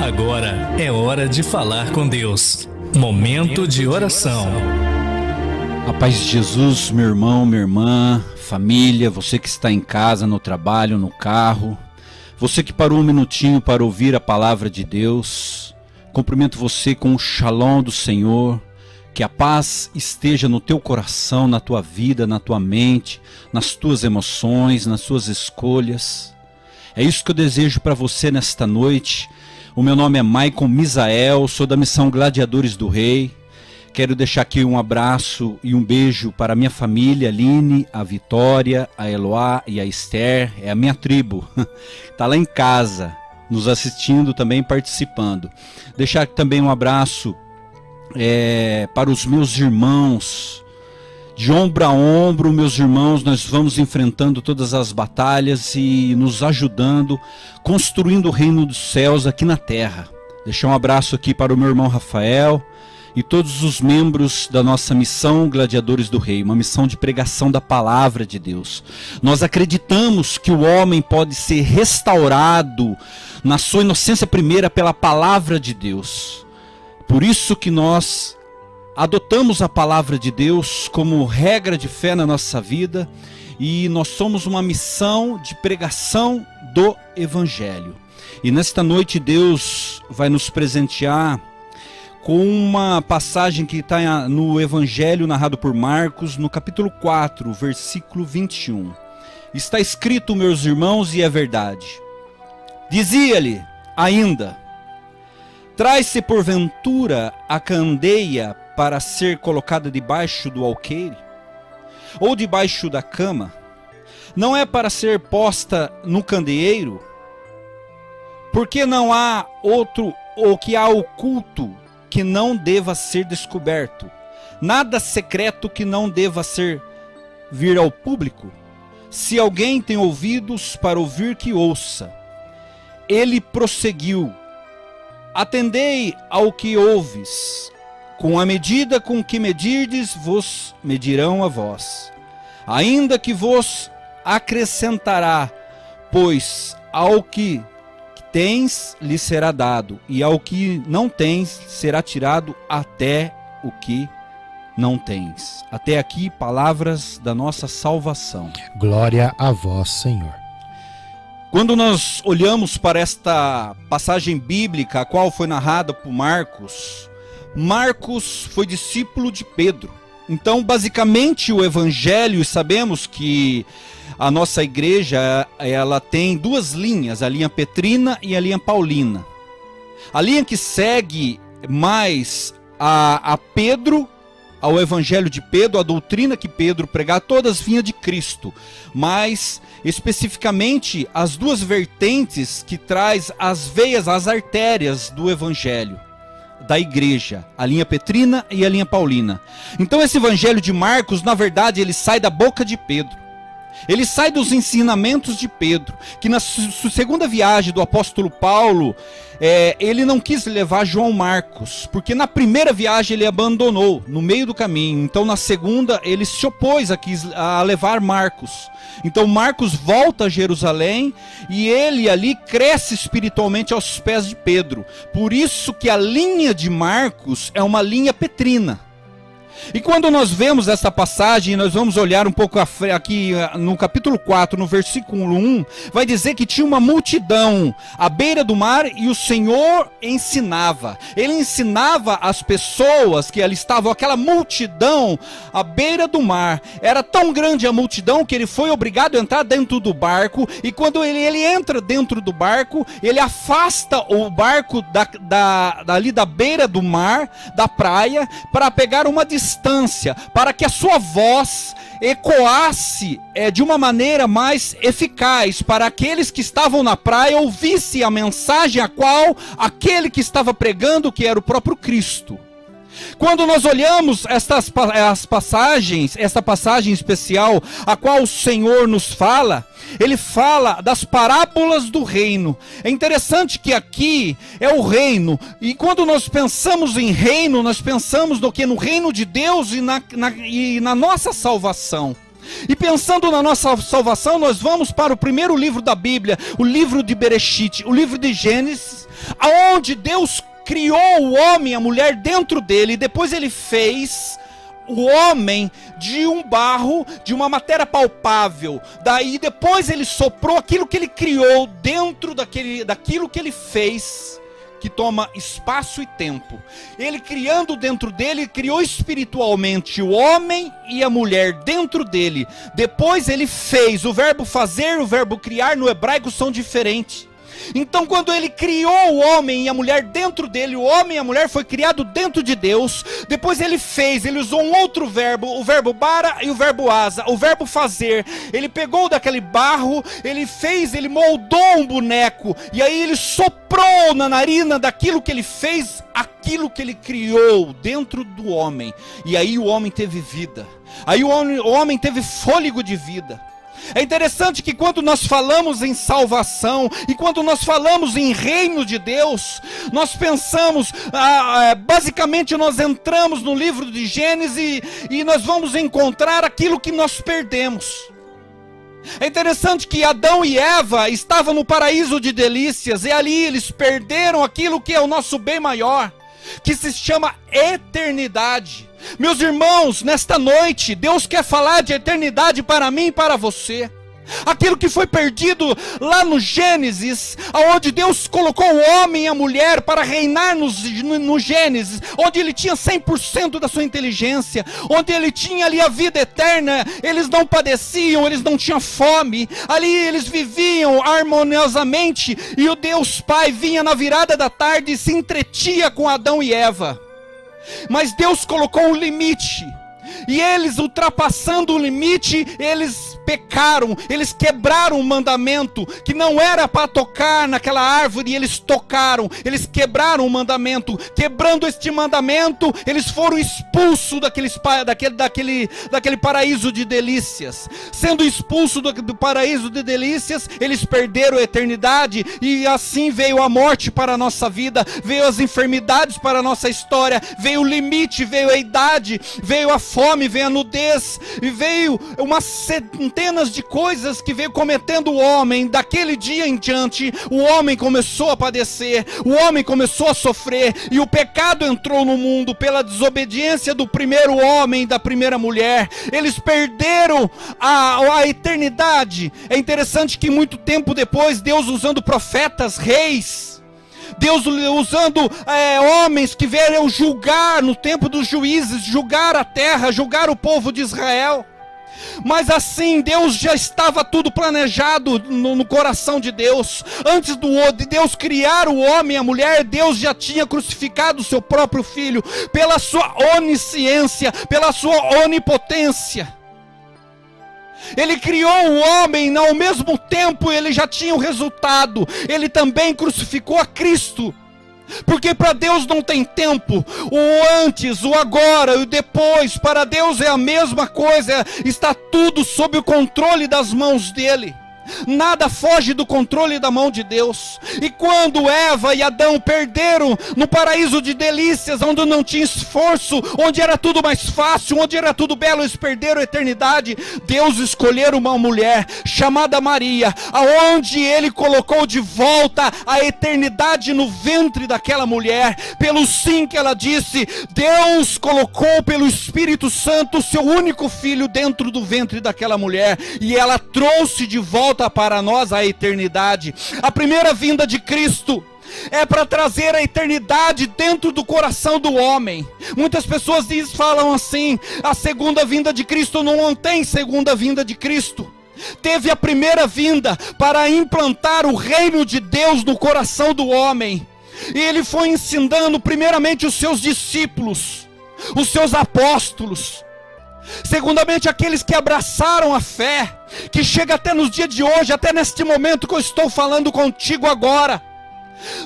Agora é hora de falar com Deus. Momento de oração. A paz de Jesus, meu irmão, minha irmã, família, você que está em casa, no trabalho, no carro, você que parou um minutinho para ouvir a palavra de Deus, cumprimento você com o shalom do Senhor, que a paz esteja no teu coração, na tua vida, na tua mente, nas tuas emoções, nas suas escolhas. É isso que eu desejo para você nesta noite. O meu nome é Maicon Misael, sou da missão Gladiadores do Rei. Quero deixar aqui um abraço e um beijo para a minha família, a Aline, a Vitória, a Eloá e a Esther. É a minha tribo, está lá em casa, nos assistindo também, participando. Deixar aqui também um abraço para os meus irmãos. De ombro a ombro, meus irmãos, nós vamos enfrentando todas as batalhas e nos ajudando, construindo o reino dos céus aqui na terra. Deixar um abraço aqui para o meu irmão Rafael e todos os membros da nossa missão Gladiadores do Rei, uma missão de pregação da palavra de Deus. Nós acreditamos que o homem pode ser restaurado na sua inocência primeira pela palavra de Deus. Por isso que nós adotamos a palavra de Deus como regra de fé na nossa vida e nós somos uma missão de pregação do Evangelho. E nesta noite Deus vai nos presentear com uma passagem que está no Evangelho narrado por Marcos, no capítulo 4, versículo 21. Está escrito, meus irmãos, e é verdade. Dizia-lhe ainda: traz-se porventura a candeia para ser colocada debaixo do alqueire? Ou debaixo da cama? Não é para ser posta no candeeiro? Porque não há outro, ou que há oculto, que não deva ser descoberto? Nada secreto que não deva vir ao público? Se alguém tem ouvidos para ouvir, que ouça. Ele prosseguiu: atendei ao que ouves. Com a medida com que medirdes, vos medirão a vós. Ainda que vos acrescentará, pois ao que tens lhe será dado, e ao que não tens será tirado até o que não tens. Até aqui, palavras da nossa salvação. Glória a vós, Senhor. Quando nós olhamos para esta passagem bíblica, a qual foi narrada por Marcos, Marcos foi discípulo de Pedro. Então, basicamente, o Evangelho, sabemos que a nossa igreja, ela tem duas linhas, a linha petrina e a linha paulina. A linha que segue mais a Pedro, ao Evangelho de Pedro, a doutrina que Pedro pregava, todas vinham de Cristo. Mas, especificamente, as duas vertentes que traz as veias, as artérias do Evangelho da igreja, a linha petrina e a linha paulina. Então esse Evangelho de Marcos, na verdade, ele sai da boca de Pedro. Ele sai dos ensinamentos de Pedro, que na segunda viagem do apóstolo Paulo, ele não quis levar João Marcos, porque na primeira viagem ele abandonou, no meio do caminho. Então na segunda ele se opôs a levar Marcos. Então Marcos volta a Jerusalém e ele ali cresce espiritualmente aos pés de Pedro. Por isso que a linha de Marcos é uma linha petrina. E quando nós vemos essa passagem, nós vamos olhar um pouco aqui no capítulo 4, no versículo 1, vai dizer que tinha uma multidão à beira do mar e o Senhor ensinava. Ele ensinava as pessoas que ali estavam, aquela multidão à beira do mar. Era tão grande a multidão que ele foi obrigado a entrar dentro do barco, e quando ele entra dentro do barco, ele afasta o barco dali da beira do mar, da praia, para pegar uma distância, para que a sua voz ecoasse de uma maneira mais eficaz, para aqueles que estavam na praia ouvissem a mensagem a qual aquele que estava pregando, que era o próprio Cristo. Quando nós olhamos essa passagem especial, a qual o Senhor nos fala, ele fala das parábolas do reino. É interessante que aqui é o reino, e quando nós pensamos em reino, nós pensamos no reino de Deus e na nossa salvação. E pensando na nossa salvação, nós vamos para o primeiro livro da Bíblia, o livro de Bereshit, o livro de Gênesis, aonde Deus criou o homem e a mulher dentro dele, e depois ele fez o homem de um barro, de uma matéria palpável. Daí depois ele soprou aquilo que ele criou dentro daquilo que ele fez, que toma espaço e tempo. Ele criando dentro dele, criou espiritualmente o homem e a mulher dentro dele. Depois ele fez, o verbo fazer e o verbo criar no hebraico são diferentes. Então quando ele criou o homem e a mulher dentro dele, o homem e a mulher foi criado dentro de Deus. Depois ele fez, ele usou um outro verbo, o verbo bara e o verbo asa, o verbo fazer. Ele pegou daquele barro, ele fez, ele moldou um boneco, e aí ele soprou na narina daquilo que ele fez, aquilo que ele criou dentro do homem. E aí o homem teve vida, aí o homem teve fôlego de vida. É interessante que quando nós falamos em salvação e quando nós falamos em reino de Deus, nós pensamos, basicamente nós entramos no livro de Gênesis e nós vamos encontrar aquilo que nós perdemos. É interessante que Adão e Eva estavam no paraíso de delícias e ali eles perderam aquilo que é o nosso bem maior, que se chama eternidade. Meus irmãos, nesta noite, Deus quer falar de eternidade para mim e para você. Aquilo que foi perdido lá no Gênesis, onde Deus colocou o homem e a mulher para reinar no Gênesis, onde ele tinha 100% da sua inteligência, onde ele tinha ali a vida eterna, eles não padeciam, eles não tinham fome, ali eles viviam harmoniosamente, e o Deus Pai vinha na virada da tarde e se entretia com Adão e Eva. Mas Deus colocou um limite, e eles, ultrapassando o limite, eles pecaram, eles quebraram o mandamento, que não era para tocar naquela árvore, e eles tocaram, eles quebraram o mandamento. Quebrando este mandamento, eles foram expulsos daquele paraíso de delícias. Sendo expulsos do paraíso de delícias, eles perderam a eternidade, e assim veio a morte para a nossa vida, veio as enfermidades para a nossa história, veio o limite, veio a idade, veio a fome, veio a nudez, e veio umas centenas de coisas que veio cometendo o homem. Daquele dia em diante, o homem começou a padecer, o homem começou a sofrer, e o pecado entrou no mundo pela desobediência do primeiro homem e da primeira mulher. Eles perderam a eternidade. É interessante que muito tempo depois, Deus usando profetas, reis, Deus usando homens que vieram julgar no tempo dos juízes, julgar a terra, julgar o povo de Israel. Mas assim, Deus já estava tudo planejado no coração de Deus. Antes de Deus criar o homem e a mulher, Deus já tinha crucificado o seu próprio filho, pela sua onisciência, pela sua onipotência. Ele criou o homem, e ao mesmo tempo ele já tinha o resultado. Ele também crucificou a Cristo. Porque para Deus não tem tempo. O antes, o agora e o depois, para Deus é a mesma coisa. Está tudo sob o controle das mãos dele. Nada foge do controle da mão de Deus. E quando Eva e Adão perderam no paraíso de delícias, onde não tinha esforço, onde era tudo mais fácil, onde era tudo belo, eles perderam a eternidade. Deus escolheu uma mulher chamada Maria, aonde ele colocou de volta a eternidade no ventre daquela mulher. Pelo sim que ela disse, Deus colocou pelo Espírito Santo o seu único filho dentro do ventre daquela mulher, e ela trouxe de volta para nós a eternidade. A primeira vinda de Cristo é para trazer a eternidade dentro do coração do homem. Muitas pessoas falam assim: a segunda vinda de Cristo. Não tem segunda vinda de Cristo. Teve a primeira vinda para implantar o reino de Deus no coração do homem. E ele foi ensinando primeiramente os seus discípulos, os seus apóstolos. Segundamente, aqueles que abraçaram a fé, que chega até nos dias de hoje, até neste momento que eu estou falando contigo agora.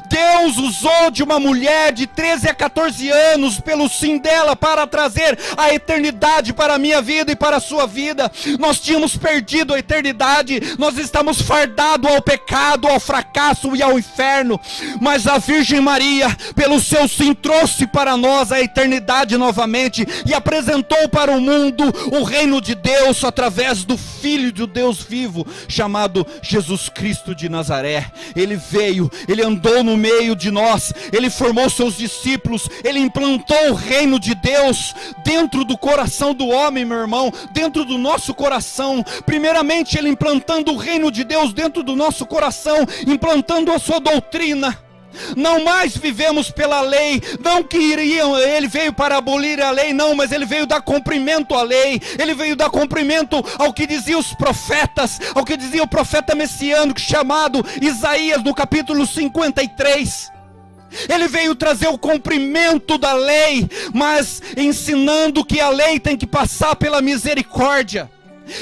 Deus usou de uma mulher de 13 a 14 anos, pelo sim dela, para trazer a eternidade para a minha vida e para a sua vida. Nós tínhamos perdido a eternidade, nós estamos fardados ao pecado, ao fracasso e ao inferno, mas a Virgem Maria, pelo seu sim, trouxe para nós a eternidade novamente e apresentou para o mundo o reino de Deus através do Filho do Deus vivo, chamado Jesus Cristo de Nazaré. Ele veio, ele andou no meio de nós, ele formou seus discípulos, ele implantou o reino de Deus dentro do coração do homem, meu irmão, dentro do nosso coração. Primeiramente, ele implantando o reino de Deus dentro do nosso coração, implantando a sua doutrina. Não mais vivemos pela lei, não que ele veio para abolir a lei, não, mas ele veio dar cumprimento à lei, ele veio dar cumprimento ao que diziam os profetas, ao que dizia o profeta messiânico chamado Isaías no capítulo 53. Ele veio trazer o cumprimento da lei, mas ensinando que a lei tem que passar pela misericórdia.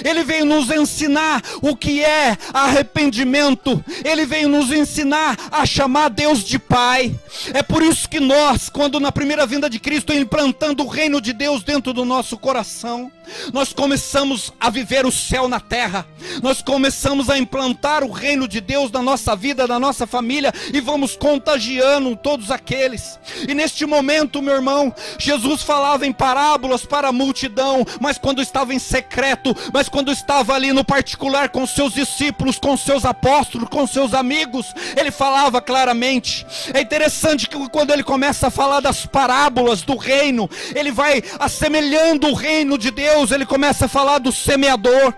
Ele veio nos ensinar o que é arrependimento. Ele veio nos ensinar a chamar Deus de Pai. É por isso que nós, quando na primeira vinda de Cristo, implantando o reino de Deus dentro do nosso coração, nós começamos a viver o céu na terra. Nós começamos a implantar o reino de Deus na nossa vida, na nossa família, e vamos contagiando todos aqueles. E neste momento, meu irmão, Jesus falava em parábolas para a multidão, mas quando estava em secreto, mas quando estava ali no particular com seus discípulos, com seus apóstolos, com seus amigos, ele falava claramente. É interessante que quando ele começa a falar das parábolas do reino, ele vai assemelhando o reino de Deus, ele começa a falar do semeador.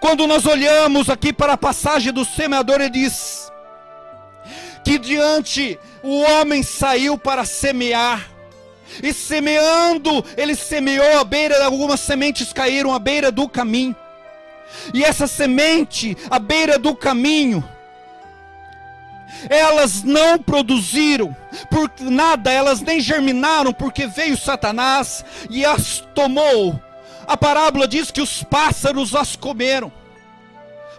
Quando nós olhamos aqui para a passagem do semeador, ele diz que diante o homem saiu para semear. E semeando, ele semeou à beira, algumas sementes caíram à beira do caminho. E essa semente, à beira do caminho, elas não produziram por nada, elas nem germinaram, porque veio Satanás e as tomou. A parábola diz que os pássaros as comeram,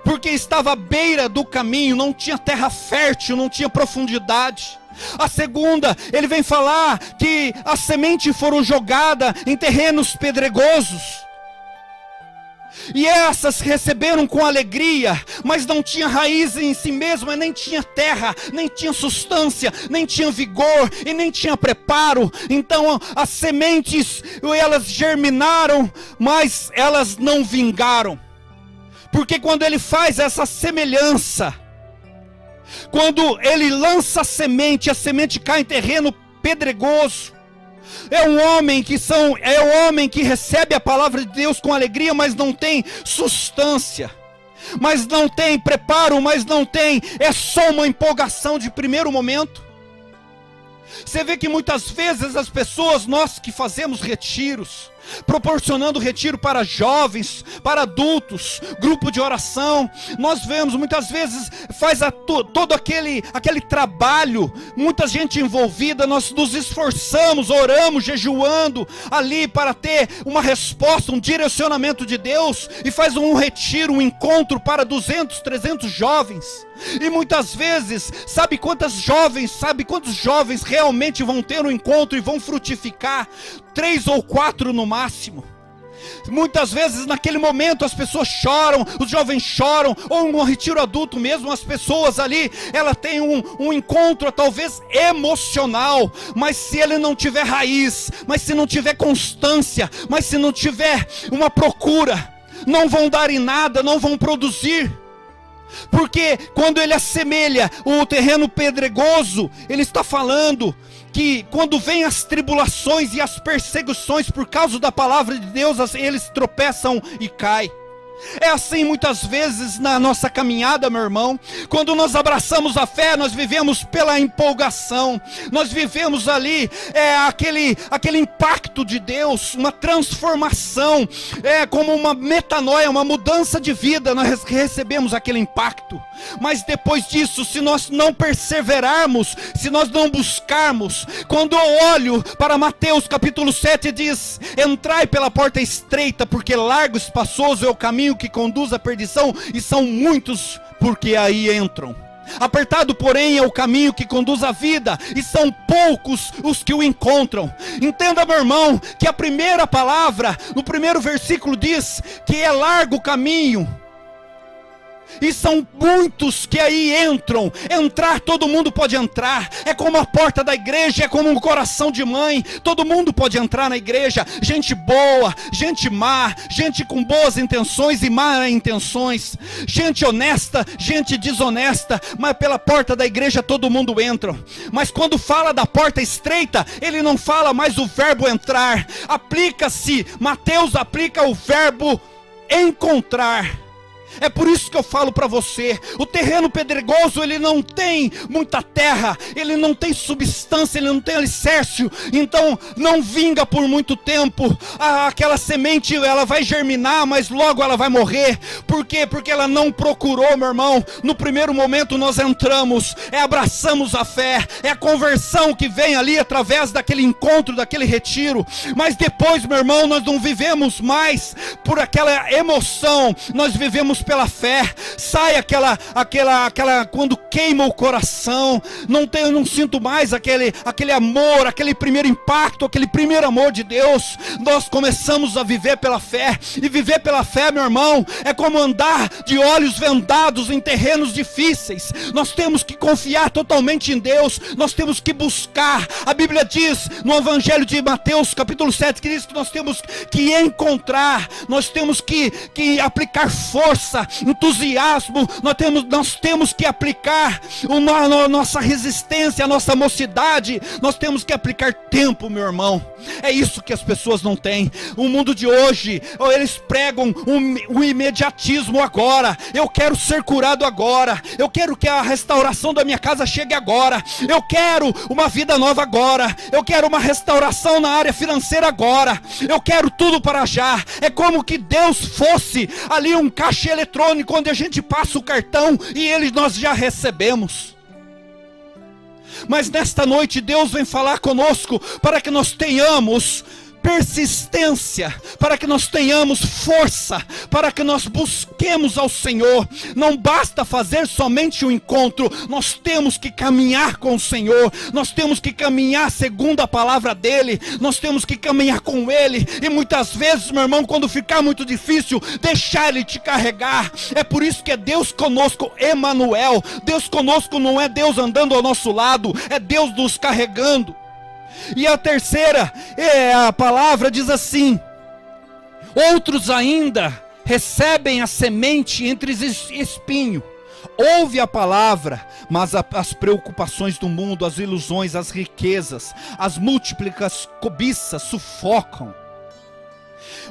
porque estava à beira do caminho, não tinha terra fértil, não tinha profundidade. A segunda, ele vem falar que as sementes foram jogadas em terrenos pedregosos, e essas receberam com alegria, mas não tinha raiz em si mesma, nem tinha terra, nem tinha substância, nem tinha vigor e nem tinha preparo. Então as sementes, elas germinaram, mas elas não vingaram. Porque quando ele faz essa semelhança, quando ele lança a semente cai em terreno pedregoso, é um homem que recebe a palavra de Deus com alegria, mas não tem substância, mas não tem preparo, mas não tem, é só uma empolgação de primeiro momento. Você vê que muitas vezes as pessoas, nós que fazemos retiros, proporcionando retiro para jovens, para adultos, grupo de oração, nós vemos muitas vezes, faz todo aquele trabalho, muita gente envolvida, nós nos esforçamos, oramos, jejuando ali para ter uma resposta, um direcionamento de Deus, e faz um retiro, um encontro para 200, 300 jovens, e muitas vezes, sabe quantos jovens realmente vão ter um encontro e vão frutificar? 3 ou 4 no máximo. Muitas vezes naquele momento as pessoas choram, os jovens choram, ou um retiro adulto mesmo, as pessoas ali, ela tem um encontro talvez emocional, mas se ele não tiver raiz, mas se não tiver constância, mas se não tiver uma procura, não vão dar em nada, não vão produzir. Porque quando ele assemelha o terreno pedregoso, ele está falando que quando vem as tribulações e as perseguições por causa da palavra de Deus, eles tropeçam e caem. É assim muitas vezes na nossa caminhada, meu irmão. Quando nós abraçamos a fé, nós vivemos pela empolgação, nós vivemos ali aquele impacto de Deus, uma transformação, como uma metanoia, uma mudança de vida, nós recebemos aquele impacto. Mas depois disso, se nós não perseverarmos, se nós não buscarmos, quando eu olho para Mateus capítulo 7, diz: entrai pela porta estreita, porque largo e espaçoso é o caminho que conduz à perdição, e são muitos porque aí entram. Apertado, porém, é o caminho que conduz à vida, e são poucos os que o encontram. Entenda, meu irmão, que a primeira palavra, no primeiro versículo diz que é largo o caminho, e são muitos que aí entram. Entrar, todo mundo pode entrar. É como a porta da igreja, é como um coração de mãe. Todo mundo pode entrar na igreja. Gente boa, gente má, gente com boas intenções e má intenções, gente honesta, gente desonesta. Mas pela porta da igreja todo mundo entra. Mas quando fala da porta estreita, ele não fala mais o verbo entrar. Aplica-se, Mateus aplica o verbo encontrar. É por isso que eu falo para você, o terreno pedregoso, ele não tem muita terra, ele não tem substância, ele não tem alicerce, então não vinga por muito tempo. Aquela semente, ela vai germinar, mas logo ela vai morrer. Por quê? Porque ela não procurou, meu irmão. No primeiro momento nós entramos, abraçamos a fé, é a conversão que vem ali através daquele encontro, daquele retiro. Mas depois, meu irmão, nós não vivemos mais por aquela emoção, nós vivemos pela fé. Sai aquela quando queima o coração, não sinto mais aquele amor, aquele primeiro impacto, aquele primeiro amor de Deus. Nós começamos a viver pela fé, e viver pela fé, meu irmão, é como andar de olhos vendados em terrenos difíceis. Nós temos que confiar totalmente em Deus, nós temos que buscar. A Bíblia diz no Evangelho de Mateus, capítulo 7, que diz que nós temos que encontrar, nós temos que aplicar força, entusiasmo, nós temos que aplicar nossa resistência, a nossa mocidade, nós temos que aplicar tempo, meu irmão. É isso que as pessoas não têm. O mundo de hoje, eles pregam o imediatismo agora. Eu quero ser curado agora, eu quero que a restauração da minha casa chegue agora, eu quero uma vida nova agora, eu quero uma restauração na área financeira agora, eu quero tudo para já. É como que Deus fosse ali um caixa eletrônico, onde a gente passa o cartão e nós já recebemos. Mas nesta noite Deus vem falar conosco para que nós tenhamos persistência, para que nós tenhamos força, para que nós busquemos ao Senhor. Não basta fazer somente um encontro, nós temos que caminhar com o Senhor, nós temos que caminhar segundo a palavra dEle, nós temos que caminhar com Ele, e muitas vezes, meu irmão, quando ficar muito difícil, deixar Ele te carregar. É por isso que é Deus conosco, Emanuel. Deus conosco não é Deus andando ao nosso lado, é Deus nos carregando. E a terceira, a palavra diz assim: outros ainda recebem a semente entre espinho. Ouve a palavra, mas as preocupações do mundo, as ilusões, as riquezas, as múltiplas cobiças sufocam.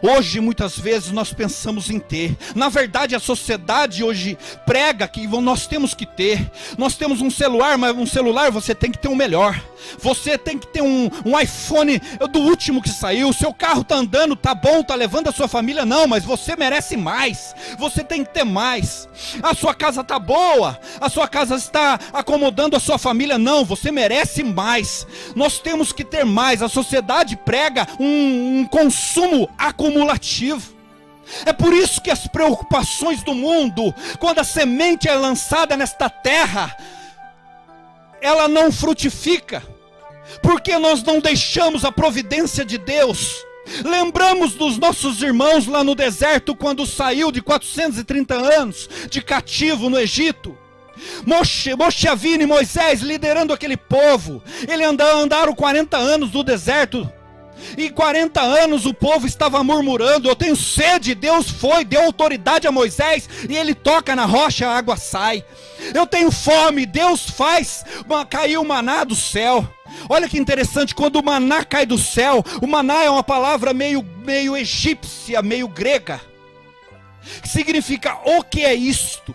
Hoje muitas vezes nós pensamos em ter. Na verdade a sociedade hoje prega que nós temos que ter. Nós temos um celular, mas um celular você tem que ter o melhor. Você tem que ter um iPhone do último que saiu. O seu carro está andando, tá bom, tá levando a sua família, não, mas você merece mais. Você tem que ter mais. A sua casa está boa, a sua casa está acomodando a sua família, não, você merece mais. Nós temos que ter mais. A sociedade prega um consumo acumulativo. É por isso que as preocupações do mundo, quando a semente é lançada nesta terra, ela não frutifica, porque nós não deixamos a providência de Deus. Lembramos dos nossos irmãos lá no deserto, quando saiu de 430 anos de cativo no Egito. Moshe Avino e Moisés liderando aquele povo. Eles andaram 40 anos no deserto, e 40 anos o povo estava murmurando: eu tenho sede. Deus deu autoridade a Moisés, e ele toca na rocha, a água sai. Eu tenho fome. Deus faz cair o maná do céu. Olha que interessante, quando o maná cai do céu, o maná é uma palavra meio egípcia, meio grega, que significa: o que é isto?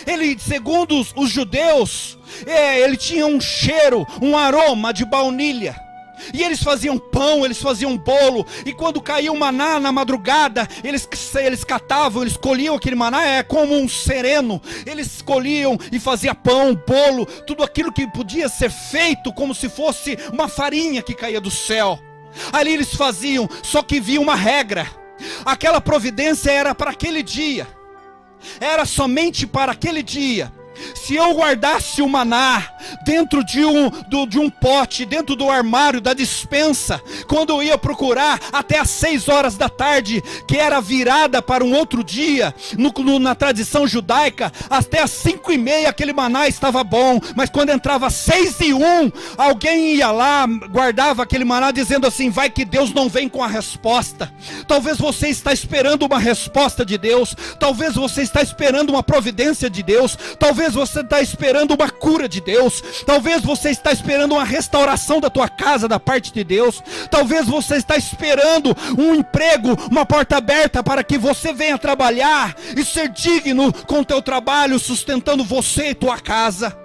Ele, segundo os judeus, ele tinha um cheiro, um aroma de baunilha. E eles faziam pão, eles faziam bolo. E quando caía o maná na madrugada, eles catavam, eles colhiam aquele maná, é como um sereno. Eles colhiam e faziam pão, bolo, tudo aquilo que podia ser feito como se fosse uma farinha que caía do céu. Ali eles faziam, só que havia uma regra. Aquela providência era para aquele dia, era somente para aquele dia. Se eu guardasse o maná dentro de um pote, dentro do armário da despensa, quando eu ia procurar até às 6 horas da tarde, que era virada para um outro dia, na tradição judaica, até às 5:30 aquele maná estava bom, mas quando entrava 6:01, alguém ia lá, guardava aquele maná dizendo assim: vai que Deus não vem com a resposta. Talvez você está esperando uma resposta de Deus, talvez você está esperando uma providência de Deus, talvez você está esperando uma cura de Deus, talvez você está esperando uma restauração da tua casa da parte de Deus, talvez você está esperando um emprego, uma porta aberta para que você venha trabalhar e ser digno com o teu trabalho, sustentando você e tua casa.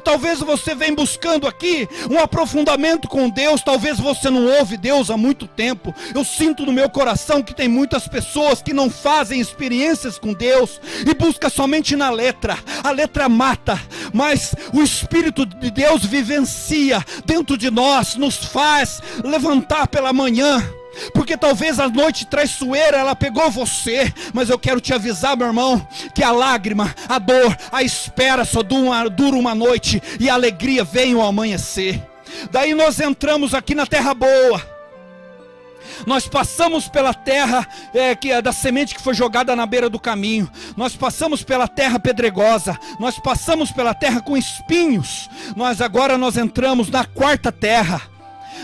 Talvez você venha buscando aqui um aprofundamento com Deus, talvez você não ouve Deus há muito tempo. Eu sinto no meu coração que tem muitas pessoas que não fazem experiências com Deus e buscam somente na letra. A letra mata, mas o Espírito de Deus vivencia dentro de nós, nos faz levantar pela manhã. Porque talvez a noite traiçoeira ela pegou você, mas eu quero te avisar, meu irmão, que a lágrima, a dor, a espera só dura uma noite, e a alegria vem ao amanhecer. Daí nós entramos aqui na terra boa. Nós passamos pela terra que é da semente que foi jogada na beira do caminho. Nós passamos pela terra pedregosa. Nós passamos pela terra com espinhos. Agora nós entramos na quarta terra,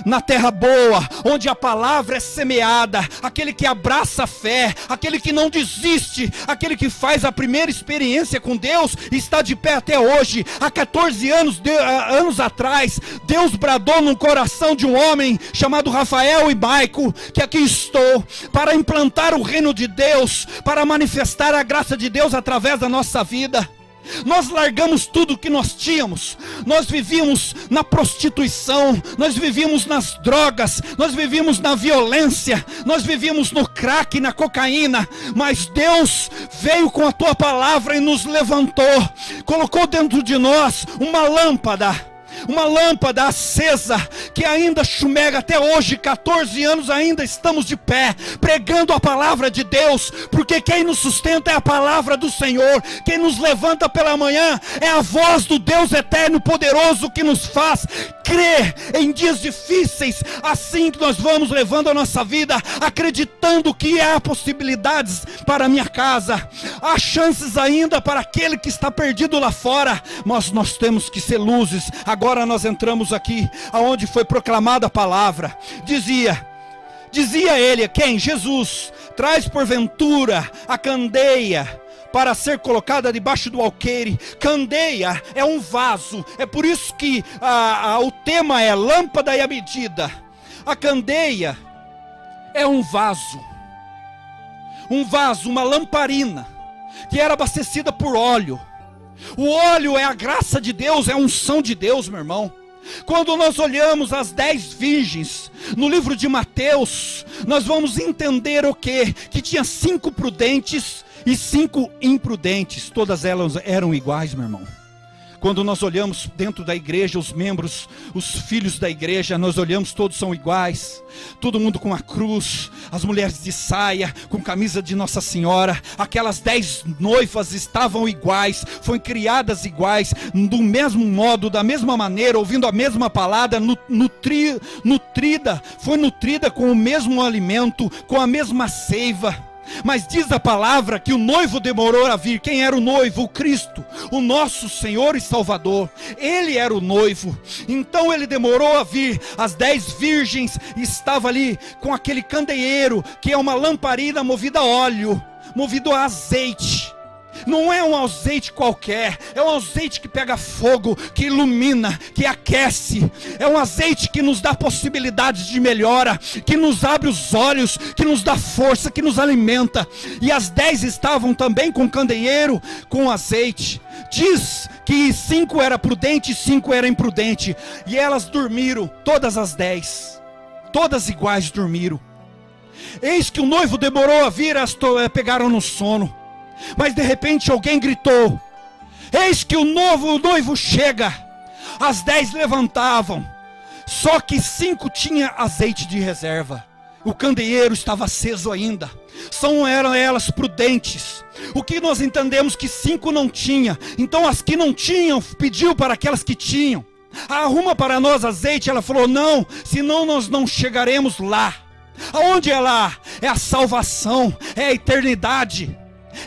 na terra boa, onde a palavra é semeada. Aquele que abraça a fé, aquele que não desiste, aquele que faz a primeira experiência com Deus, está de pé até hoje. Há 14 anos atrás, Deus bradou no coração de um homem chamado Rafael e Maico, que aqui estou, para implantar o reino de Deus, para manifestar a graça de Deus através da nossa vida. Nós largamos tudo que nós tínhamos. Nós vivíamos na prostituição, nós vivíamos nas drogas, nós vivíamos na violência, nós vivíamos no crack, na cocaína. Mas Deus veio com a tua palavra e nos levantou, colocou dentro de nós uma lâmpada acesa, que ainda chumega até hoje. 14 anos ainda estamos de pé, pregando a palavra de Deus, porque quem nos sustenta é a palavra do Senhor. Quem nos levanta pela manhã é a voz do Deus eterno poderoso, que nos faz crer em dias difíceis. Assim que nós vamos levando a nossa vida, acreditando que há possibilidades para a minha casa, há chances ainda para aquele que está perdido lá fora, mas nós temos que ser luzes. Agora nós entramos aqui, aonde foi proclamada a palavra. Dizia ele, quem? Jesus: traz porventura a candeia para ser colocada debaixo do alqueire. Candeia é um vaso, é por isso que o tema é lâmpada e a medida. A candeia é um vaso, uma lamparina, que era abastecida por óleo. O óleo é a graça de Deus, é a unção de Deus, meu irmão. Quando nós olhamos as 10 virgens no livro de Mateus, nós vamos entender o quê? Que tinha 5 prudentes e 5 imprudentes. Todas elas eram iguais, meu irmão. Quando nós olhamos dentro da igreja, os membros, os filhos da igreja, nós olhamos, todos são iguais. Todo mundo com a cruz, as mulheres de saia, com camisa de Nossa Senhora. Aquelas 10 noivas estavam iguais, foram criadas iguais, do mesmo modo, da mesma maneira, ouvindo a mesma palavra, foi nutrida com o mesmo alimento, com a mesma seiva. Mas diz a palavra que o noivo demorou a vir. Quem era o noivo? O Cristo, o nosso Senhor e Salvador. Ele era o noivo, então ele demorou a vir. As 10 virgens estavam ali com aquele candeeiro, que é uma lamparina movida a óleo, movido a azeite. Não é um azeite qualquer, é um azeite que pega fogo, que ilumina, que aquece. É um azeite que nos dá possibilidades de melhora, que nos abre os olhos, que nos dá força, que nos alimenta. E as 10 estavam também com candeeiro, com azeite. Diz que 5 era prudente e 5 era imprudente. E elas dormiram, todas as 10, todas iguais dormiram. Eis que o noivo demorou a vir, elas pegaram no sono. Mas de repente alguém gritou: eis que o noivo chega. As 10 levantavam, só que 5 tinha azeite de reserva. O candeeiro estava aceso ainda. Eram elas prudentes. O que nós entendemos que 5 não tinha. Então as que não tinham, pediu para aquelas que tinham: arruma para nós azeite. Ela falou: não, senão nós não chegaremos lá. Aonde é lá? É a salvação, é a eternidade.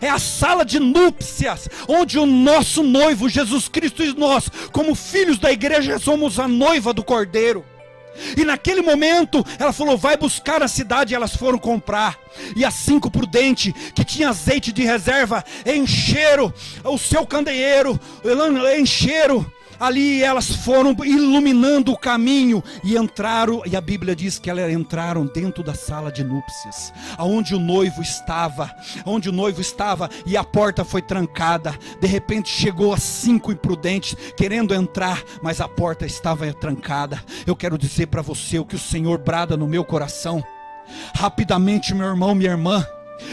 É a sala de núpcias, onde o nosso noivo Jesus Cristo e nós, como filhos da igreja, somos a noiva do Cordeiro. E naquele momento ela falou: vai buscar a cidade. E elas foram comprar. E as 5 prudentes, que tinham azeite de reserva, encheram o seu candeeiro, encheram ali. Elas foram iluminando o caminho e entraram. E a Bíblia diz que elas entraram dentro da sala de núpcias, onde o noivo estava. E a porta foi trancada. De repente chegou as 5 imprudentes querendo entrar, mas a porta estava trancada. Eu quero dizer para você o que o Senhor brada no meu coração: rapidamente, meu irmão, minha irmã,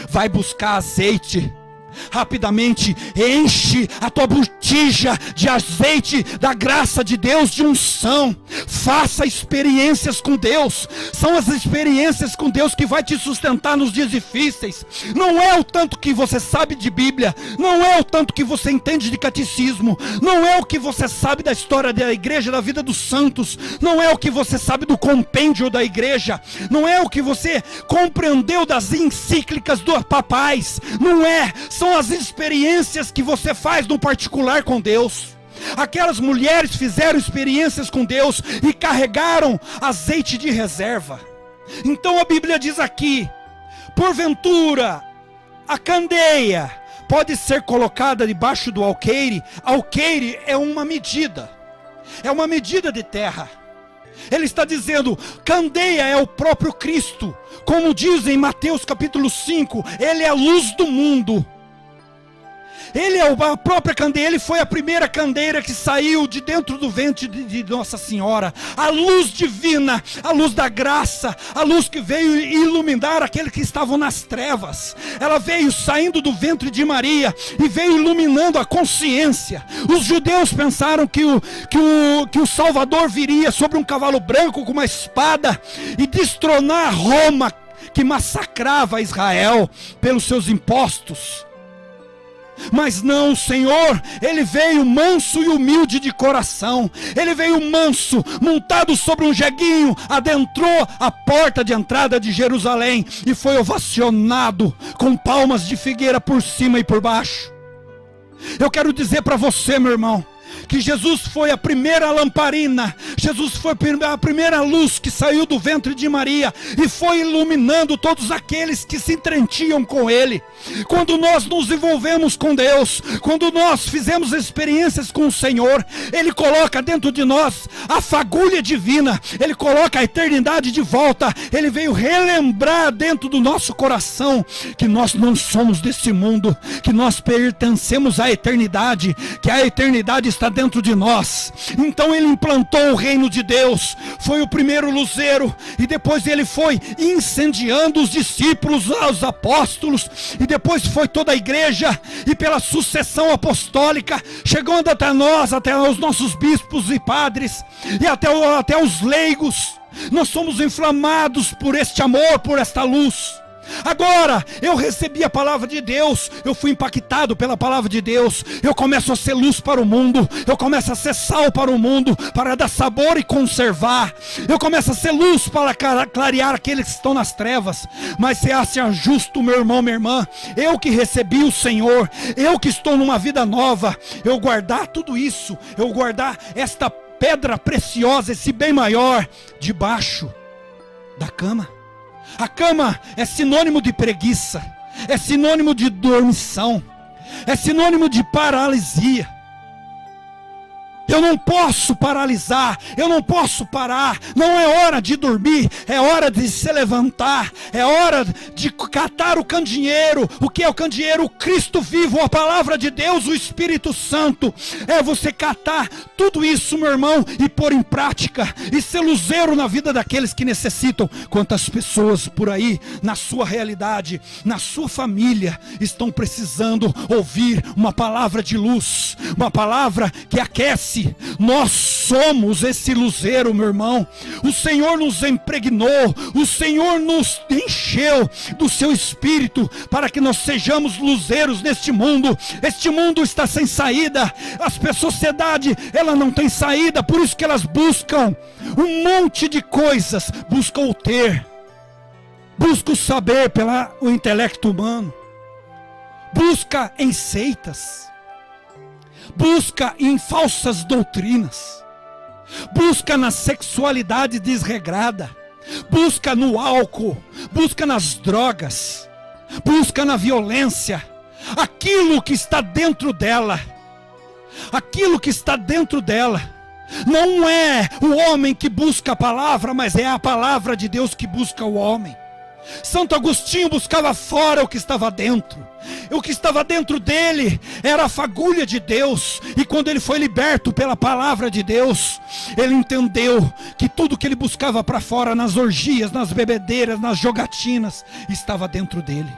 vai buscar azeite. Rapidamente enche a tua botija de azeite da graça de Deus, de unção. Faça experiências com Deus. São as experiências com Deus que vai te sustentar nos dias difíceis. Não é o tanto que você sabe de Bíblia, não é o tanto que você entende de catecismo, não é o que você sabe da história da igreja, da vida dos santos, não é o que você sabe do compêndio da igreja, não é o que você compreendeu das encíclicas dos papais, não é. São as experiências que você faz no particular com Deus. Aquelas mulheres fizeram experiências com Deus e carregaram azeite de reserva. Então a Bíblia diz aqui: porventura a candeia pode ser colocada debaixo do alqueire. Alqueire é uma medida de terra. Ele está dizendo: candeia é o próprio Cristo. Como diz em Mateus capítulo 5, Ele é a luz do mundo. Ele é a própria candeia. Ele foi a primeira candeia que saiu de dentro do ventre de Nossa Senhora. A luz divina, a luz da graça, a luz que veio iluminar aqueles que estavam nas trevas. Ela veio saindo do ventre de Maria e veio iluminando a consciência. Os judeus pensaram que o Salvador viria sobre um cavalo branco com uma espada e destronar Roma, que massacrava Israel pelos seus impostos. Mas não, o Senhor, Ele veio manso e humilde de coração. Ele veio manso, montado sobre um jeguinho, adentrou a porta de entrada de Jerusalém e foi ovacionado com palmas de figueira por cima e por baixo. Eu quero dizer para você, meu irmão, que Jesus foi a primeira lamparina, Jesus foi a primeira luz que saiu do ventre de Maria e foi iluminando todos aqueles que se entretinham com Ele. Quando nós nos envolvemos com Deus, quando nós fizemos experiências com o Senhor, Ele coloca dentro de nós a fagulha divina, Ele coloca a eternidade de volta. Ele veio relembrar dentro do nosso coração que nós não somos desse mundo, que nós pertencemos à eternidade, que a eternidade está dentro de nós. Então Ele implantou o reino de Deus, foi o primeiro luzeiro, e depois Ele foi incendiando os discípulos, os apóstolos, e depois foi toda a igreja, e pela sucessão apostólica, chegando até nós, até os nossos bispos e padres, e até os leigos. Nós somos inflamados por este amor, por esta luz. Agora, eu recebi a palavra de Deus, eu fui impactado pela palavra de Deus, eu começo a ser luz para o mundo, eu começo a ser sal para o mundo, para dar sabor e conservar, eu começo a ser luz para clarear aqueles que estão nas trevas. Mas se acha justo, meu irmão, minha irmã, eu que recebi o Senhor, eu que estou numa vida nova, eu guardar tudo isso, eu guardar esta pedra preciosa, esse bem maior, debaixo da cama? A cama é sinônimo de preguiça, é sinônimo de dormição, é sinônimo de paralisia. Eu não posso paralisar, eu não posso parar. Não é hora de dormir, é hora de se levantar, é hora de catar o candeeiro. O que é o candeeiro? O Cristo vivo, a palavra de Deus, o Espírito Santo. É você catar tudo isso, meu irmão, e pôr em prática, e ser luzeiro na vida daqueles que necessitam. Quantas pessoas por aí, na sua realidade, na sua família, estão precisando ouvir uma palavra de luz, uma palavra que aquece, disse: nós somos esse luzeiro, meu irmão. O Senhor nos impregnou, o Senhor nos encheu do seu Espírito para que nós sejamos luzeiros neste mundo. Este mundo está sem saída, a sociedade ela não tem saída, por isso que elas buscam um monte de coisas, buscam o ter, buscam o saber pelo intelecto humano, busca em seitas, busca em falsas doutrinas, busca na sexualidade desregrada, busca no álcool, busca nas drogas, busca na violência. Aquilo que está dentro dela, não é o homem que busca a palavra, mas é a palavra de Deus que busca o homem. Santo Agostinho buscava fora o que estava dentro. O que estava dentro dele era a fagulha de Deus. E quando ele foi liberto pela palavra de Deus, ele entendeu que tudo que ele buscava para fora, nas orgias, nas bebedeiras, nas jogatinas, estava dentro dele.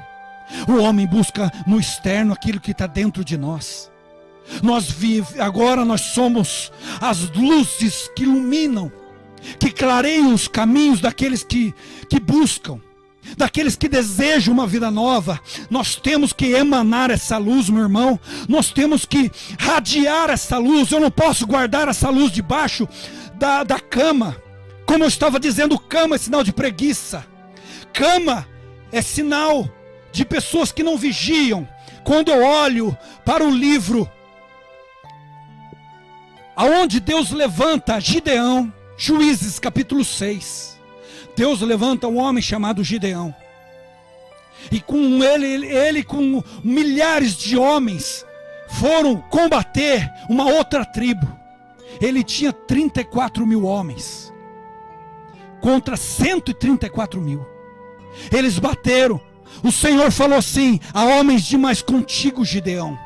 O homem busca no externo aquilo que está dentro de nós. Agora nós somos as luzes que iluminam, que clareiam os caminhos daqueles que buscam, daqueles que desejam uma vida nova. Nós temos que emanar essa luz, meu irmão. Nós temos que radiar essa luz. Eu não posso guardar essa luz debaixo da cama. Como eu estava dizendo, cama é sinal de preguiça. Cama é sinal de pessoas que não vigiam. Quando eu olho para o livro aonde Deus levanta Gideão, Juízes capítulo 6, Deus levanta um homem chamado Gideão, e com ele com milhares de homens foram combater uma outra tribo. Ele tinha 34 mil homens contra 134 mil. Eles bateram. O Senhor falou assim: há homens demais contigo, Gideão.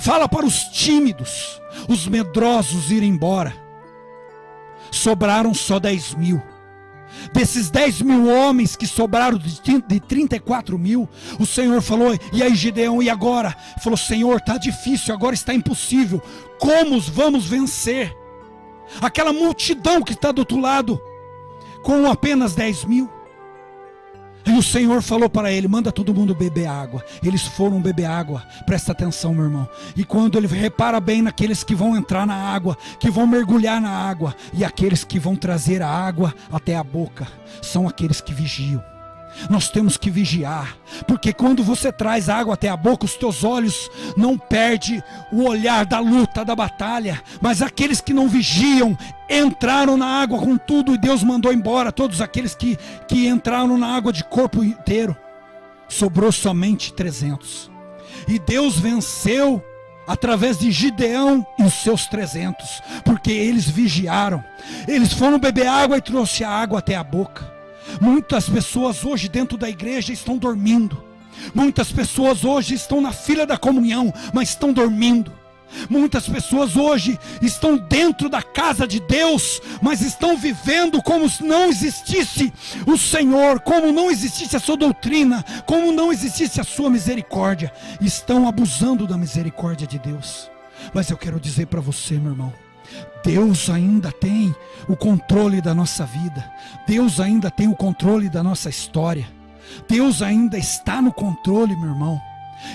Fala para os tímidos, os medrosos ir embora. Sobraram só 10 mil. Desses 10 mil homens que sobraram de 34 mil, o Senhor falou: e aí, Gideão, e agora? Falou: Senhor, está difícil, agora está impossível. Como vamos vencer aquela multidão que está do outro lado com apenas 10 mil? E o Senhor falou para ele: manda todo mundo beber água. Eles foram beber água. Presta atenção, meu irmão. E quando ele repara bem naqueles que vão entrar na água, que vão mergulhar na água, e aqueles que vão trazer a água até a boca, são aqueles que vigiam. Nós temos que vigiar, porque quando você traz água até a boca, os teus olhos não perdem o olhar da luta, da batalha. Mas aqueles que não vigiam entraram na água com tudo, e Deus mandou embora todos aqueles que entraram na água de corpo inteiro. Sobrou somente 300. E Deus venceu através de Gideão e os seus 300, porque eles vigiaram. Eles foram beber água e trouxe a água até a boca. Muitas pessoas hoje dentro da igreja estão dormindo. Muitas pessoas hoje estão na fila da comunhão, mas estão dormindo. Muitas pessoas hoje estão dentro da casa de Deus, mas estão vivendo como se não existisse o Senhor, como não existisse a sua doutrina, como não existisse a sua misericórdia. Estão abusando da misericórdia de Deus. Mas eu quero dizer para você, meu irmão, Deus ainda tem o controle da nossa vida. Deus ainda tem o controle da nossa história. Deus ainda está no controle, meu irmão.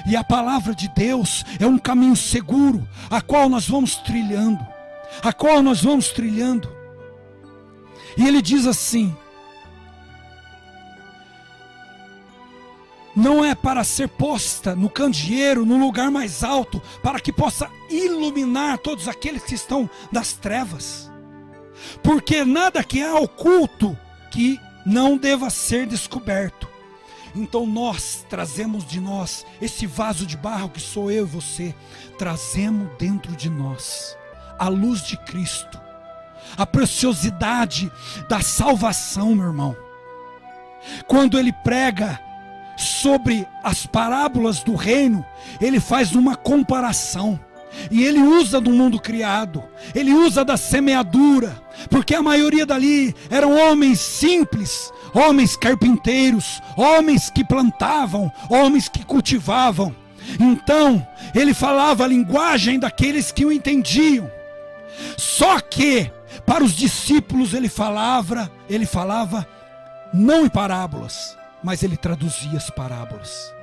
E a palavra de Deus é um caminho seguro, a qual nós vamos trilhando. E ele diz assim: não é para ser posta no candeeiro, no lugar mais alto, para que possa iluminar todos aqueles que estão das trevas. Porque nada que há oculto que não deva ser descoberto. Então nós trazemos de nós, esse vaso de barro que sou eu e você, trazemos dentro de nós a luz de Cristo, a preciosidade da salvação, meu irmão. Quando ele prega sobre as parábolas do reino, ele faz uma comparação, e ele usa do mundo criado, ele usa da semeadura, porque a maioria dali eram homens simples, homens carpinteiros, homens que plantavam, homens que cultivavam. Então ele falava a linguagem daqueles que o entendiam. Só que para os discípulos ele falava não em parábolas, mas ele traduzia as parábolas.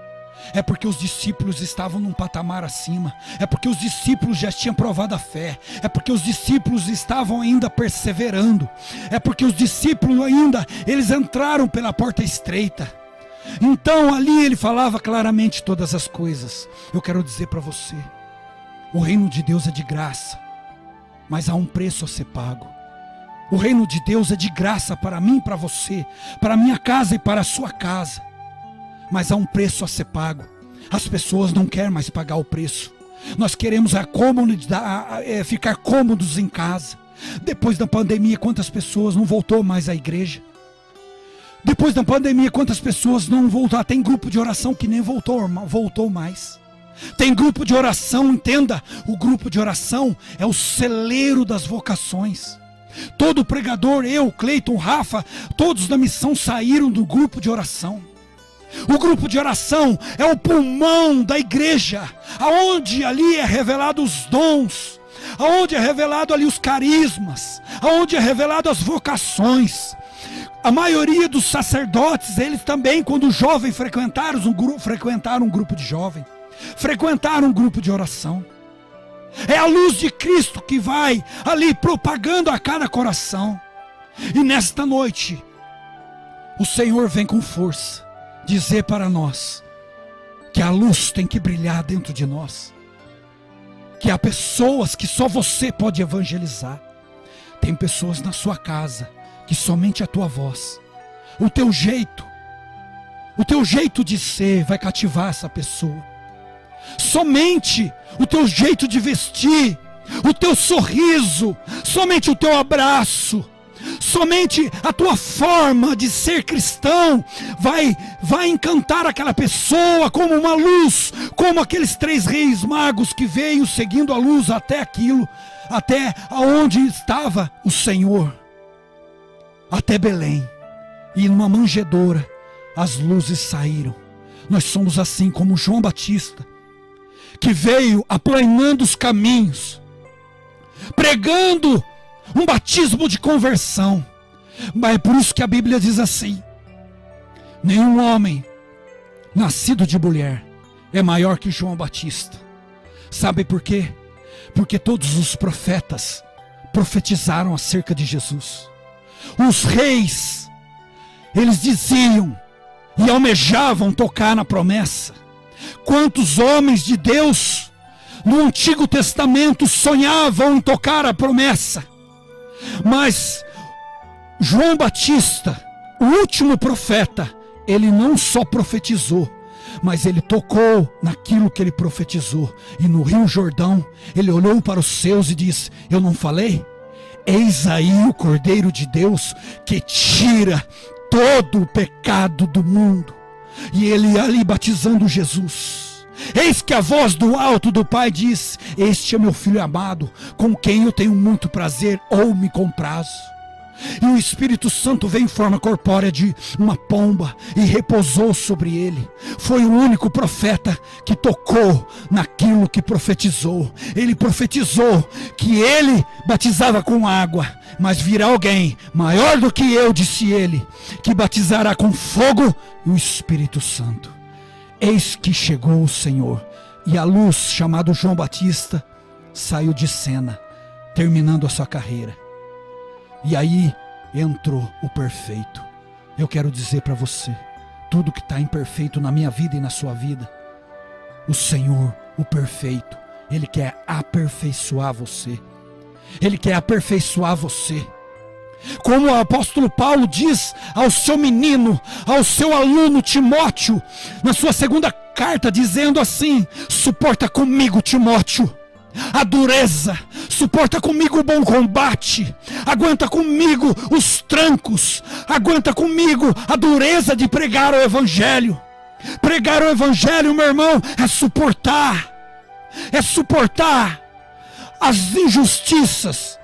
É porque os discípulos estavam num patamar acima. É porque os discípulos já tinham provado a fé. É porque os discípulos estavam ainda perseverando. É porque os discípulos ainda, eles entraram pela porta estreita. Então ali ele falava claramente todas as coisas. Eu quero dizer para você, o reino de Deus é de graça, mas há um preço a ser pago. O reino de Deus é de graça para mim e para você, para a minha casa e para a sua casa. Mas há um preço a ser pago. As pessoas não querem mais pagar o preço. Nós queremos ficar cômodos em casa. Depois da pandemia, quantas pessoas não voltou mais à igreja? Depois da pandemia, quantas pessoas não voltaram? Tem grupo de oração que nem voltou mais. Tem grupo de oração, entenda, o grupo de oração é o celeiro das vocações. Todo pregador, eu, Cleiton, Rafa, todos da missão saíram do grupo de oração. O grupo de oração é o pulmão da igreja, aonde ali é revelado os dons, aonde é revelado ali os carismas, aonde é revelado as vocações. A maioria dos sacerdotes, eles também, quando jovens frequentaram um grupo de jovem, frequentaram um grupo de oração. É a luz de Cristo que vai ali propagando a cada coração. E nesta noite, o Senhor vem com força dizer para nós que a luz tem que brilhar dentro de nós, que há pessoas que só você pode evangelizar. Tem pessoas na sua casa que somente a tua voz, o teu jeito de ser vai cativar essa pessoa. Somente o teu jeito de vestir, o teu sorriso, somente o teu abraço, somente a tua forma de ser cristão vai encantar aquela pessoa como uma luz, como aqueles 3 reis magos que veio seguindo a luz até aonde estava o Senhor, até Belém, e numa manjedoura as luzes saíram. Nós somos assim como João Batista, que veio aplanando os caminhos, pregando um batismo de conversão. Mas é por isso que a Bíblia diz assim: nenhum homem nascido de mulher é maior que João Batista. Sabe por quê? Porque todos os profetas profetizaram acerca de Jesus. Os reis, eles diziam e almejavam tocar na promessa. Quantos homens de Deus no Antigo Testamento sonhavam em tocar a promessa? Mas João Batista, o último profeta, ele não só profetizou, mas ele tocou naquilo que ele profetizou. E no Rio Jordão, ele olhou para os seus e disse: eu não falei? Eis aí o Cordeiro de Deus que tira todo o pecado do mundo. E ele ali batizando Jesus. Eis que a voz do alto do Pai diz: este é meu filho amado, com quem eu tenho muito prazer, ou me comprazo. E o Espírito Santo veio em forma corpórea de uma pomba e repousou sobre ele. Foi o único profeta que tocou naquilo que profetizou. Ele profetizou que ele batizava com água, mas virá alguém maior do que eu, disse ele, que batizará com fogo e o Espírito Santo. Eis que chegou o Senhor, e a luz, chamado João Batista, saiu de cena, terminando a sua carreira. E aí entrou o perfeito. Eu quero dizer para você, tudo que está imperfeito na minha vida e na sua vida, o Senhor, o perfeito, Ele quer aperfeiçoar você. Ele quer aperfeiçoar você. Como o apóstolo Paulo diz ao seu menino, ao seu aluno Timóteo, na sua segunda carta, dizendo assim: suporta comigo, Timóteo, a dureza, suporta comigo o bom combate, aguenta comigo os trancos, aguenta comigo a dureza de pregar o Evangelho. Pregar o Evangelho, meu irmão, é suportar as injustiças,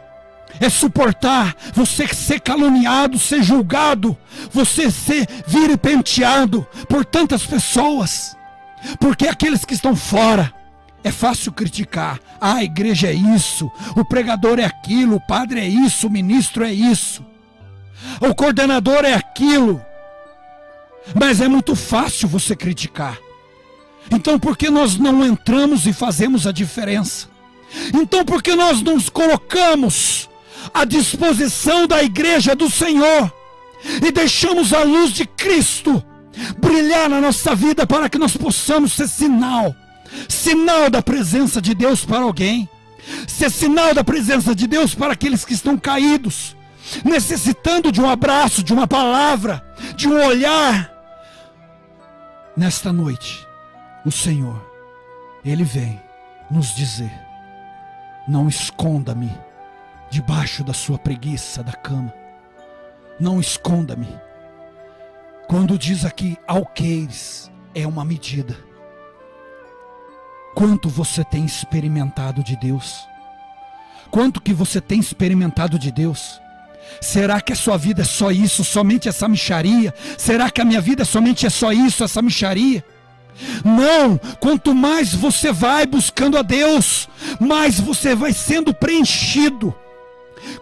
é suportar você ser caluniado, ser julgado, você ser vilipenteado por tantas pessoas, porque aqueles que estão fora, É fácil criticar. Ah, a igreja é isso, o pregador é aquilo, o padre é isso, o ministro é isso, o coordenador é aquilo. Mas é muito fácil você criticar. Então por que nós não entramos e fazemos a diferença? Então por que nós nos colocamos à disposição da igreja do Senhor e deixamos a luz de Cristo brilhar na nossa vida para que nós possamos ser sinal da presença de Deus para alguém, ser sinal da presença de Deus para aqueles que estão caídos, necessitando de um abraço, de uma palavra, de um olhar. Nesta noite, o Senhor, Ele vem nos dizer: não esconda-me debaixo da sua preguiça da cama, não esconda-me. Quando diz aqui alqueires, é uma medida. Quanto você tem experimentado de Deus? Quanto que você tem experimentado de Deus? Será que a sua vida é só isso, somente essa mixaria? Será que a minha vida somente é só isso, essa mixaria? Não, quanto mais você vai buscando a Deus, mais você vai sendo preenchido.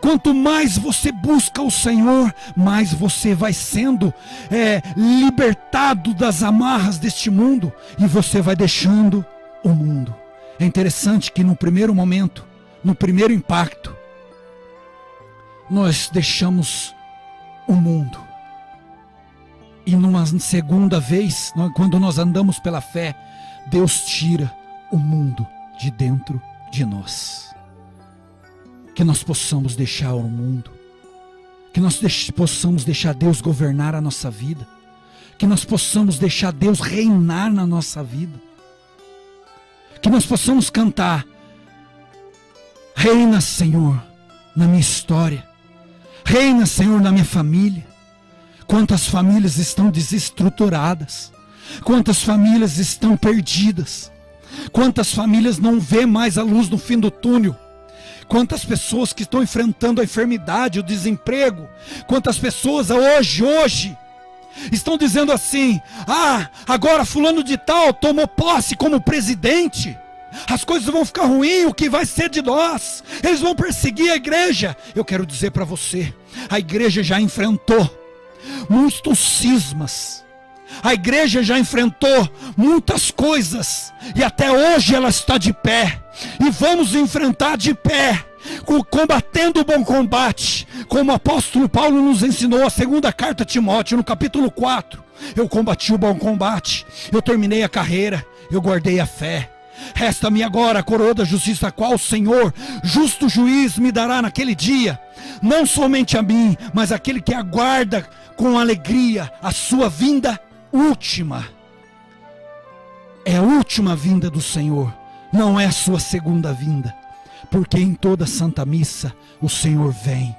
Quanto mais você busca o Senhor, mais você vai sendo libertado das amarras deste mundo, e você vai deixando o mundo. É interessante que no primeiro momento, no primeiro impacto, nós deixamos o mundo. E numa segunda vez, quando nós andamos pela fé, Deus tira o mundo de dentro de nós. Que nós possamos deixar o mundo, que nós possamos deixar Deus governar a nossa vida, que nós possamos deixar Deus reinar na nossa vida, que nós possamos cantar: reina, Senhor, na minha história, reina, Senhor, na minha família. Quantas famílias estão desestruturadas, quantas famílias estão perdidas, quantas famílias não vê mais a luz no fim do túnel, quantas pessoas que estão enfrentando a enfermidade, o desemprego, quantas pessoas hoje estão dizendo assim: ah, agora fulano de tal tomou posse como presidente, as coisas vão ficar ruins, o que vai ser de nós? Eles vão perseguir a igreja. Eu quero dizer para você, a igreja já enfrentou muitos cismas, a igreja já enfrentou muitas coisas, e até hoje ela está de pé, e vamos enfrentar de pé, combatendo o bom combate, como o apóstolo Paulo nos ensinou, a segunda carta a Timóteo, no capítulo 4, eu combati o bom combate, eu terminei a carreira, eu guardei a fé. Resta-me agora a coroa da justiça, a qual o Senhor, justo juiz, me dará naquele dia, não somente a mim, mas aquele que aguarda com alegria a sua vinda última. É a última vinda do Senhor, não é a sua segunda vinda, porque em toda Santa Missa o Senhor vem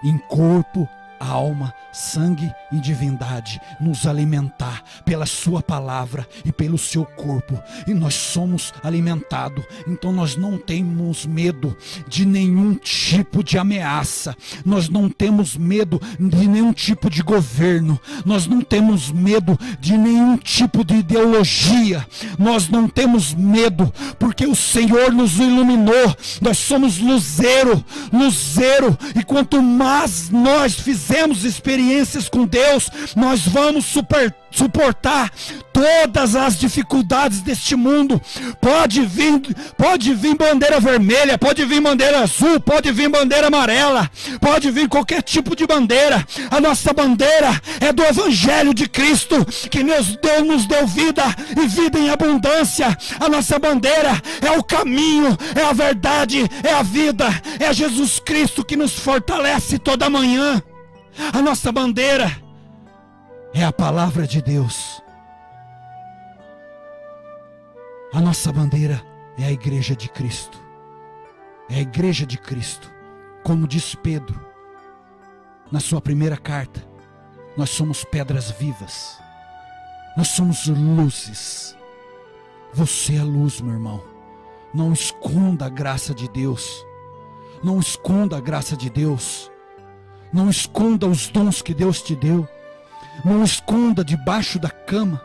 em corpo, alma, sangue e divindade, nos alimentar pela sua palavra e pelo seu corpo, e nós somos alimentados. Então nós não temos medo de nenhum tipo de ameaça, nós não temos medo de nenhum tipo de governo, nós não temos medo de nenhum tipo de ideologia, nós não temos medo, porque o Senhor nos iluminou, nós somos luzeiro, e quanto mais nós fizemos experiências com Deus, nós vamos suportar todas as dificuldades deste mundo. Pode vir bandeira vermelha, pode vir bandeira azul, pode vir bandeira amarela, pode vir qualquer tipo de bandeira. A nossa bandeira é do Evangelho de Cristo, que Deus nos deu vida e vida em abundância. A nossa bandeira é o caminho, é a verdade, é a vida, é Jesus Cristo que nos fortalece toda manhã. A nossa bandeira é a palavra de Deus. A nossa bandeira é a igreja de Cristo. É a igreja de Cristo. Como disse Pedro na sua primeira carta, nós somos pedras vivas. Nós somos luzes. Você é luz, meu irmão. Não esconda a graça de Deus. Não esconda a graça de Deus. Não esconda os dons que Deus te deu. Não esconda debaixo da cama.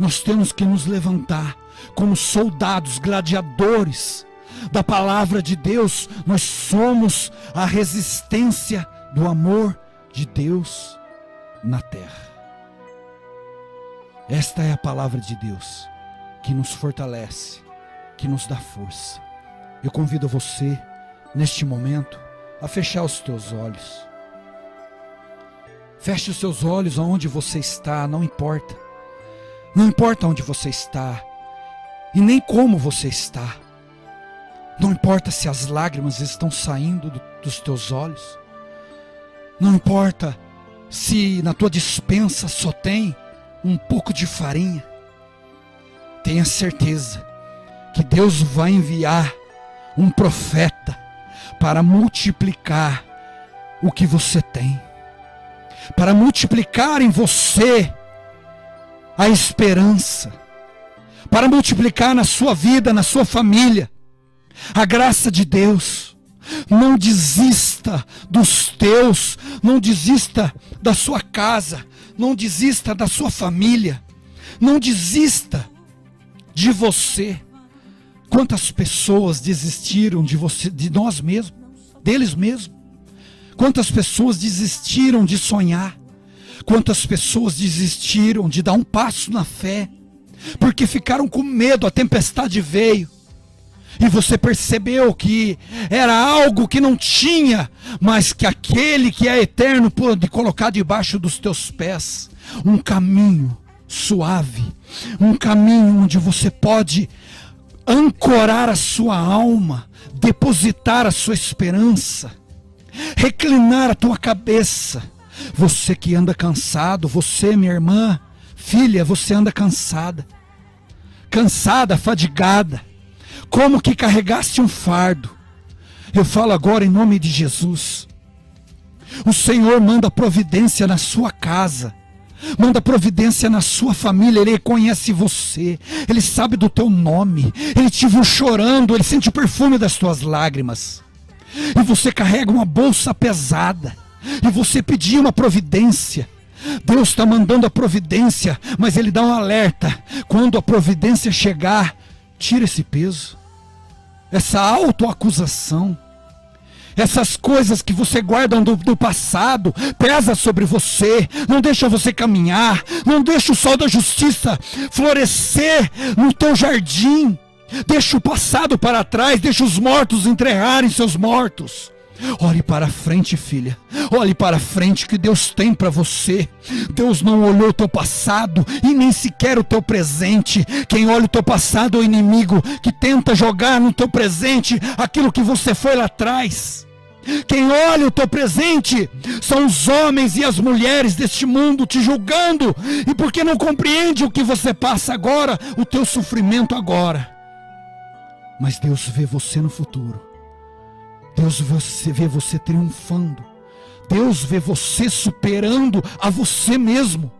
Nós temos que nos levantar como soldados, gladiadores da palavra de Deus. Nós somos a resistência do amor de Deus na terra. Esta é a palavra de Deus que nos fortalece, que nos dá força. Eu convido você, neste momento, a fechar os teus olhos. Feche os seus olhos aonde você está, não importa. Não importa onde você está, e nem como você está. Não importa se as lágrimas estão saindo dos teus olhos. Não importa se na tua despensa só tem um pouco de farinha. Tenha certeza que Deus vai enviar um profeta para multiplicar o que você tem, para multiplicar em você a esperança, para multiplicar na sua vida, na sua família, a graça de Deus. Não desista dos teus, não desista da sua casa, não desista da sua família, não desista de você. Quantas pessoas desistiram de você, de nós mesmos, deles mesmos? Quantas pessoas desistiram de sonhar? Quantas pessoas desistiram de dar um passo na fé, porque ficaram com medo, a tempestade veio, e você percebeu que era algo que não tinha, mas que aquele que é eterno pôde colocar debaixo dos teus pés um caminho suave, um caminho onde você pode ancorar a sua alma, depositar a sua esperança, reclinar a tua cabeça. Você que anda cansado, você, minha irmã, filha, você anda cansada, fadigada, como que carregaste um fardo. Eu falo agora em nome de Jesus. O Senhor manda providência na sua casa, manda providência na sua família. Ele conhece você, Ele sabe do teu nome, Ele te viu chorando, Ele sente o perfume das tuas lágrimas. E você carrega uma bolsa pesada, e você pediu uma providência. Deus está mandando a providência, mas Ele dá um alerta: quando a providência chegar, tira esse peso, essa autoacusação, essas coisas que você guarda do passado, pesa sobre você, não deixa você caminhar, não deixa o sol da justiça florescer no teu jardim. Deixa o passado para trás, deixa os mortos enterrarem seus mortos. Olhe para frente, filha, olhe para frente, que Deus tem para você. Deus não olhou o teu passado e nem sequer o teu presente. Quem olha o teu passado é o inimigo, que tenta jogar no teu presente aquilo que você foi lá atrás. Quem olha o teu presente são os homens e as mulheres deste mundo te julgando, e porque não compreende o que você passa agora, o teu sofrimento agora. Mas Deus vê você no futuro. Deus vê você triunfando. Deus vê você superando a você mesmo.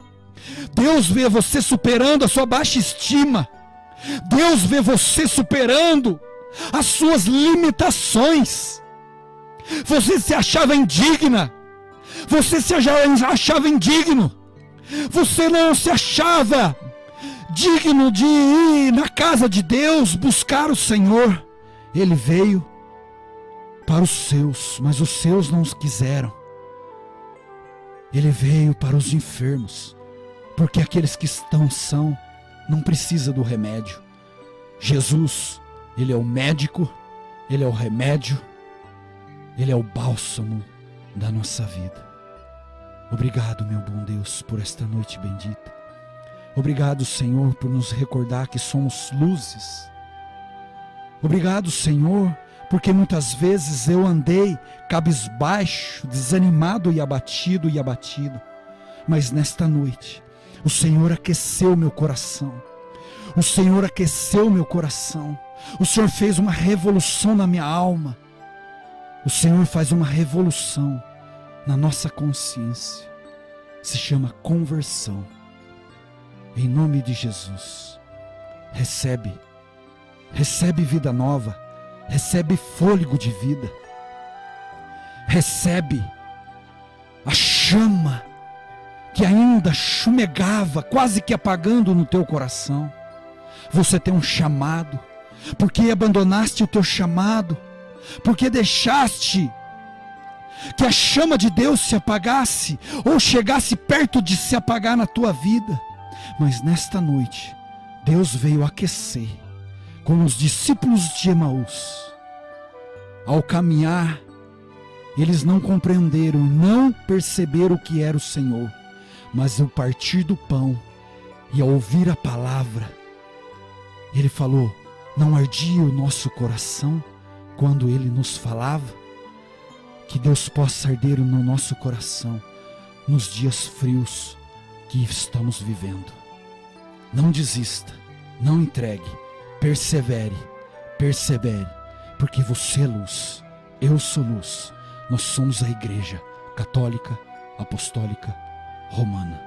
Deus vê você superando a sua baixa estima. Deus vê você superando as suas limitações. Você se achava indigna. Você se achava indigno. Você não se achava digno de ir na casa de Deus, buscar o Senhor. Ele veio para os seus, mas os seus não os quiseram. Ele veio para os enfermos, porque aqueles que estão são, não precisa do remédio. Jesus, Ele é o médico, Ele é o remédio, Ele é o bálsamo da nossa vida. Obrigado, meu bom Deus, por esta noite bendita. Obrigado, Senhor, por nos recordar que somos luzes. Obrigado, Senhor, porque muitas vezes eu andei cabisbaixo, desanimado e abatido. Mas nesta noite, o Senhor aqueceu meu coração. O Senhor aqueceu meu coração. O Senhor fez uma revolução na minha alma. O Senhor faz uma revolução na nossa consciência. Se chama conversão. Em nome de Jesus, recebe vida nova, recebe fôlego de vida, recebe a chama que que ainda chumegava, quase que apagando no teu coração. Você tem um chamado, porque abandonaste o teu chamado, porque deixaste que a chama de Deus se apagasse, ou chegasse perto de se apagar na tua vida. Mas nesta noite, Deus veio aquecer, como os discípulos de Emaús. Ao caminhar, eles não compreenderam, não perceberam o que era o Senhor, mas ao partir do pão e ao ouvir a palavra, Ele falou: não ardia o nosso coração quando Ele nos falava? Que Deus possa arder no nosso coração nos dias frios que estamos vivendo. Não desista, não entregue, persevere, persevere, porque você é luz, eu sou luz, nós somos a Igreja Católica, Apostólica, Romana.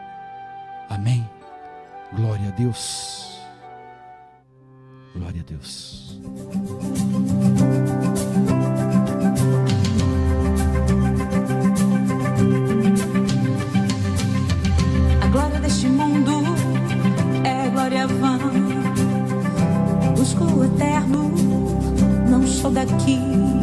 Amém? Glória a Deus. Glória a Deus. A glória deste mundo é glória vã. Busco o eterno, não sou daqui.